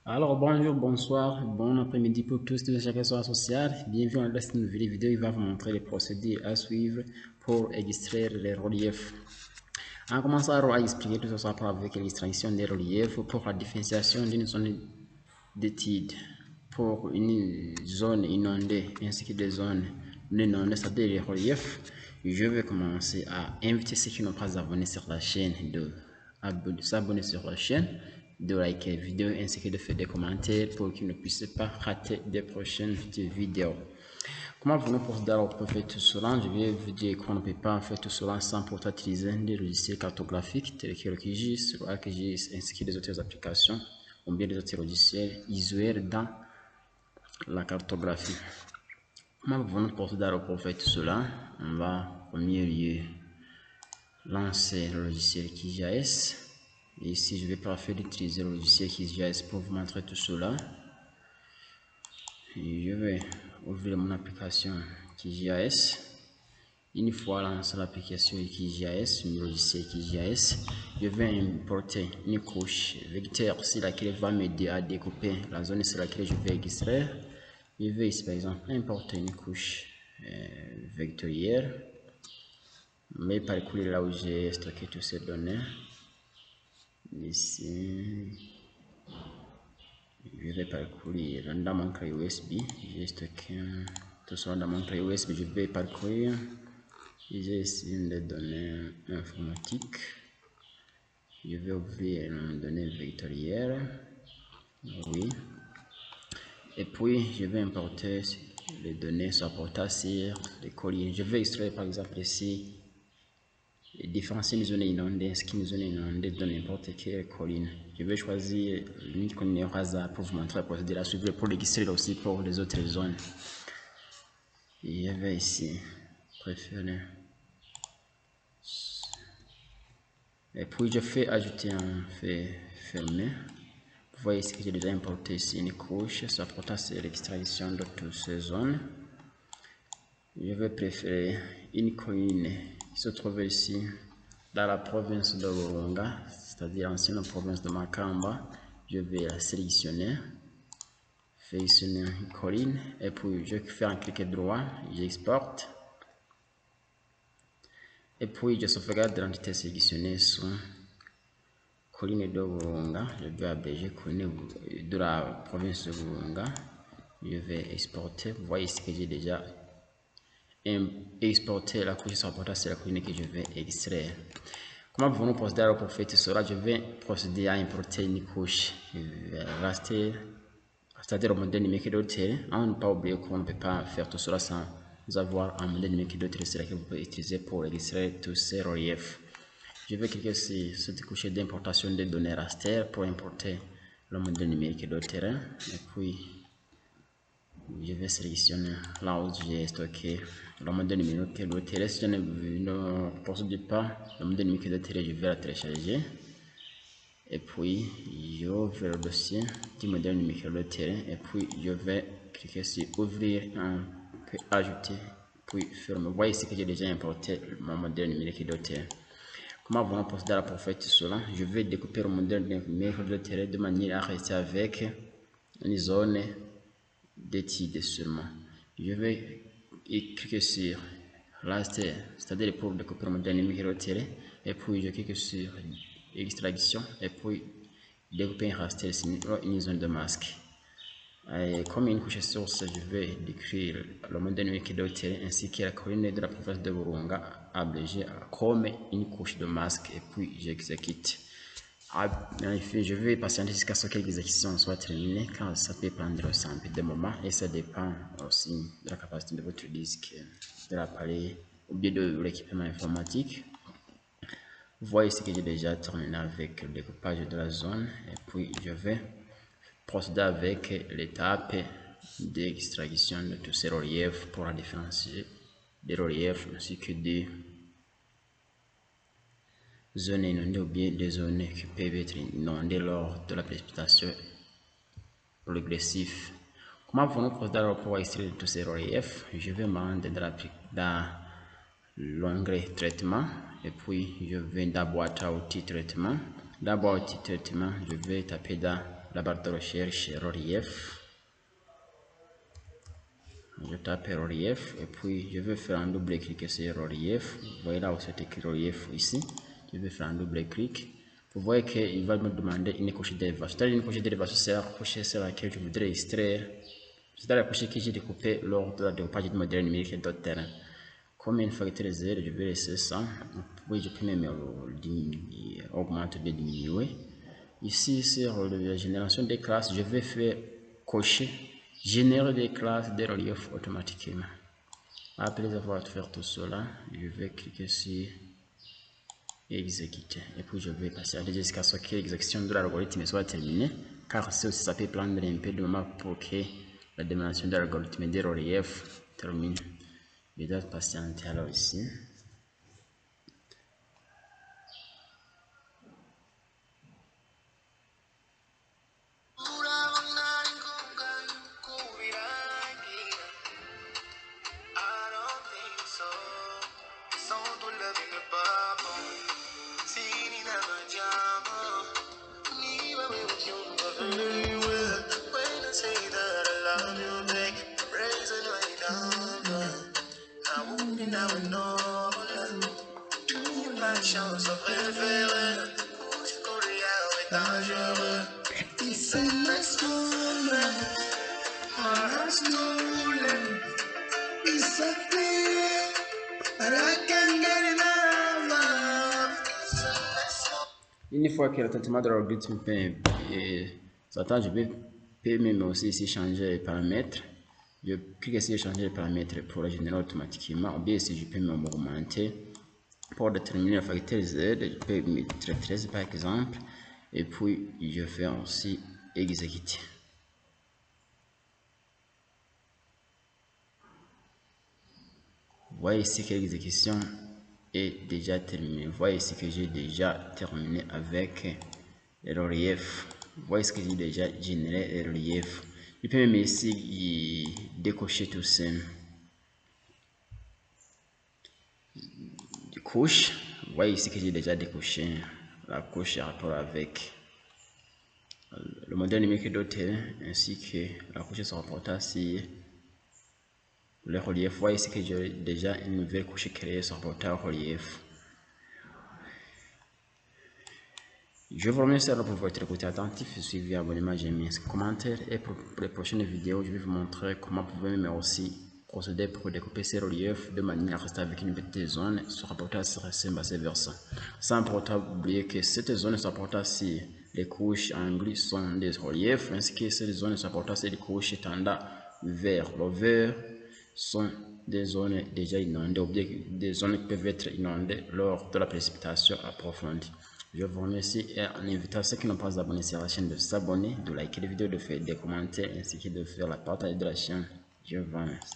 Alors bonjour, bonsoir, bon après-midi pour tous de chaque soit social. Bienvenue dans cette nouvelle vidéo. Il va vous montrer les procédés à suivre pour extraire les reliefs. En commençant à expliquer tout ça avec l'extraction des reliefs pour la différenciation d'une zone d'étude pour une zone inondée ainsi que des zones non inondées, c'est-à-dire les reliefs. Je vais commencer à inviter ceux qui n'ont pas abonné sur la chaîne de s'abonner sur la chaîne, de liker la vidéo ainsi que de faire des commentaires pour qu'ils ne puissent pas rater des prochaines vidéos. Comment vous procéder pour faire tout cela? Je vais vous dire qu'on ne peut pas faire tout cela sans pourtant utiliser des logiciels cartographiques tels que ArcGIS, ainsi que des autres applications ou bien des autres logiciels usuels dans la cartographie. Comment vous procéder pour faire tout cela? On va en premier lieu lancer le logiciel QGIS. Et ici, je vais préférer utiliser le logiciel QGIS pour vous montrer tout cela. Et je vais ouvrir mon application QGIS. Une fois lancé l'application QGIS, le logiciel QGIS, je vais importer une couche vecteur sur laquelle va m'aider à découper la zone sur laquelle je vais extraire. Je vais ici par exemple importer une couche vectorielle, mais parcourir là où j'ai stocké toutes ces données. Ici, je vais parcourir dans mon clé USB. J'ai stocké tout ça dans mon clé USB. Je vais parcourir. J'ai ici des données informatiques. Je vais ouvrir une donnée vectorielle. Oui. Et puis, je vais importer les données supportées sur les collines. Je vais extraire par exemple ici les différencier les zones inondées, ce qui nous zone inondée de n'importe quelle colline. Je vais choisir une colline au hasard pour vous montrer la procédure à suivre pour l'extraire aussi pour les autres zones. Et je vais ici préférer. Et puis je fais ajouter un fait fermé. Vous voyez ce que j'ai déjà importé ici, une couche, ça porte sur l'extraction de toutes ces zones. Je vais préférer une colline qui se trouve ici dans la province de Burunga, c'est-à-dire ancienne province de Makamba. Je vais la sélectionner, sélectionner une colline et puis je fais un clic droit, j'exporte. Et puis je sauvegarde l'entité sélectionnée sur colline de Burunga. Je vais abréger colline de la province de Burunga. Je vais exporter. Vous voyez ce que j'ai déjà exporter la couche supportée sur la colline que je vais extraire. Comment pouvons-nous procéder pour faire cela? Je vais procéder à importer une couche raster, c'est-à-dire au modèle numérique de terrain. On ne pas oublier qu'on ne peut pas faire tout cela sans avoir un modèle numérique de terrain que vous pouvez utiliser pour extraire tous ces reliefs. Je vais cliquer sur cette couche d'importation des données raster pour importer le modèle numérique de terrain. Et puis, je vais sélectionner là où j'ai stocké le modèle numérique de terrain. Si je ne possède pas le modèle numérique de terrain, je vais la télécharger. Et puis, j'ouvre le dossier du modèle numérique de terrain. Et puis, je vais cliquer sur ouvrir, puis ajouter, puis fermer. Vous voyez ici que j'ai déjà importé mon modèle numérique de terrain. Comment va procéder pour faire tout cela? Je vais découper le modèle numérique de terrain de manière à rester avec une zone d'étude seulement. Je vais cliquer sur raster, c'est-à-dire pour découper le modèle numérique de terrain, et puis je clique sur extraction, et puis découper un raster sur une zone de masque. Et comme une couche source, je vais décrire le modèle numérique de terrain ainsi que la colline de la province de Burunga abrégée comme une couche de masque, et puis j'exécute. En effet, je vais patienter jusqu'à ce que l'exécution soit terminée, car ça peut prendre un peu de moments et ça dépend aussi de la capacité de votre disque, de l'appareil ou bien de l'équipement informatique. Vous voyez ce que j'ai déjà terminé avec le découpage de la zone, et puis je vais procéder avec l'étape d'extraction de tous ces reliefs pour la différencier des reliefs ainsi que des zones inondées ou bien des zones qui peuvent être inondées lors de la précipitation progressive. Comment pouvons-nous procéder pour extraire tous ces reliefs? Je vais me rendre dans l'onglet traitement et puis je vais dans boîte à outils traitement. Dans boîte à outils traitement, je vais taper dans la barre de recherche relief. Je tape relief et puis je vais faire un double clic sur relief. Vous voyez là où c'est écrit relief ici. Je vais faire un double clic. Vous voyez qu'il va me demander une couche d'élevage. Une couche d'élevage, c'est la couche sur laquelle je voudrais extraire. C'est la couche que j'ai découpée lors de la découpage du modèle numérique d'autres terrains. Comme une facteur 0, je vais laisser ça. Oui, je peux même augmenter et diminuer. Ici, sur la génération des classes, je vais faire cocher générer des classes de relief automatiquement. Après avoir fait tout cela, je vais cliquer sur exécuter et puis je vais passer à jusqu'à ce que l'exécution de l'algorithme soit terminée, car ça peut prendre un peu de moment pour que la dimension de l'algorithme de relief termine. Je dois patienter alors ici. Une fois que le traitement de l'algorithme s'attend, je peux même aussi ici changer les paramètres. Je clique ici changer les paramètres pour le générer automatiquement, ou bien si je peux même augmenter pour déterminer la facteur Z, je peux mettre 13 par exemple, et puis je fais aussi exécuter. Vous voyez ici que l'exécution est déjà terminée. Vous voyez ici que j'ai déjà terminé avec le relief. Vous voyez ce que j'ai déjà généré le relief. Je peux même ici décocher tout ça. Couche. Vous voyez ici que j'ai déjà décoché la couche en rapport avec le modèle numérique d'autres ainsi que la couche se rapportant sur le relief. Vous voyez ici que j'ai déjà une nouvelle couche créée sur rapportant au relief. Je vous remercie pour votre écoute attentif, suivi, abonnement, j'aime, commentaire, et pour les prochaines vidéos, je vais vous montrer comment vous pouvez même aussi procéder pour découper ces reliefs de manière à rester avec une petite zone se rapportant sur ces versants. Sans pour autant oublier que cette zone se rapportant sur les couches en gris sont des reliefs, ainsi que ces zones se rapportant sur les couches tendant vers le vert sont des zones déjà inondées ou bien des zones qui peuvent être inondées lors de la précipitation approfondie. Je vous remercie et en invitant ceux qui n'ont pas abonné sur la chaîne de s'abonner, de liker les vidéos, de faire des commentaires ainsi que de faire la partage de la chaîne. Je vous remercie.